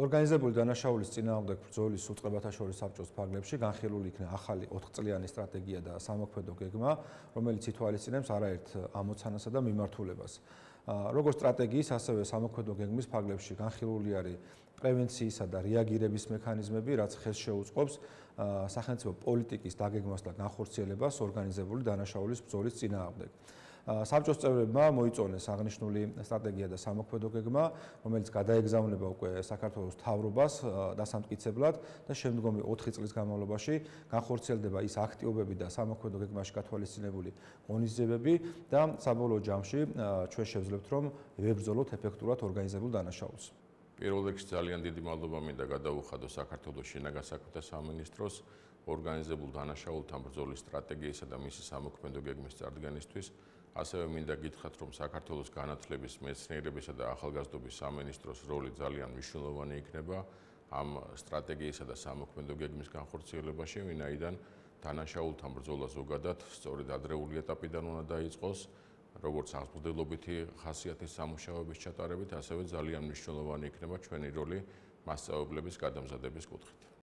ორგანიზებული დანაშაულის წინააღმდეგ ბრძოლის უწყებათა შორის საბჭოს ფარგლებში განხილული იქნა ახალი 4 წლიანი სტრატეგია და სამოქმედო გეგმა, რომელიც ითვალისწინებს არაერთ ამოცანასა და მიმართულებას. როგორც სტრატეგიის, ასევე სამოქმედო გეგმის ფარგლებში განხილული არის პრევენციისა და რეაგირების მექანიზმები, რაც ხელს შეუწყობს სახელმწიფო პოლიტიკის დაგეგმას და განხორციელებას ორგანიზებული დანაშაულის ბრძოლის წინააღმდეგ. საბჭოს წევრებმა მოიწონეს აღნიშნული სტრატეგია და სამოქმედო გეგმა, რომელიც გადაეგზავნება უკვე საქართველოს მთავრობას დასამტკიცებლად და შემდგომი 4 წლის განმავლობაში განხორციელდება ის აქტივობები და სამოქმედო გეგმაში გათვალისწინებული ღონისძიებები და საბოლოო ჯამში ჩვენ შევძლებთ, რომ ვებრძოლოთ ეფექტურად ორგანიზებულ დანაშაულს. პირველ რიგში ძალიან დიდი მადლობა მინდა გადაუხადო საქართველოს შინაგან საქმეთა სამინისტროს ორგანიზებულ დანაშაულთან ბრძოლის სტრატეგიისა და მისი სამოქმედო გეგმის წარდგენისთვის. ასევე მინდა გითხრათ, რომ საქართველოს განათლების, მეცნიერებისა და ახალგაზრდობის სამინისტროს როლი ძალიან მნიშვნელოვანი იქნება ამ სტრატეგიისა და სამოქმედო გეგმის განხორციელებაში, ვინაიდან დანაშაულთან ბრძოლა ზოგადად სწორედ ადრეული ეტაპიდან უნდა დაიწყოს, როგორც აღზრდელობითი ხასიათის სამუშაოების ჩატარებით, ასევე ძალიან მნიშვნელოვანი იქნება ჩვენი როლი მასწავლებლების გადამზადების კუთხით.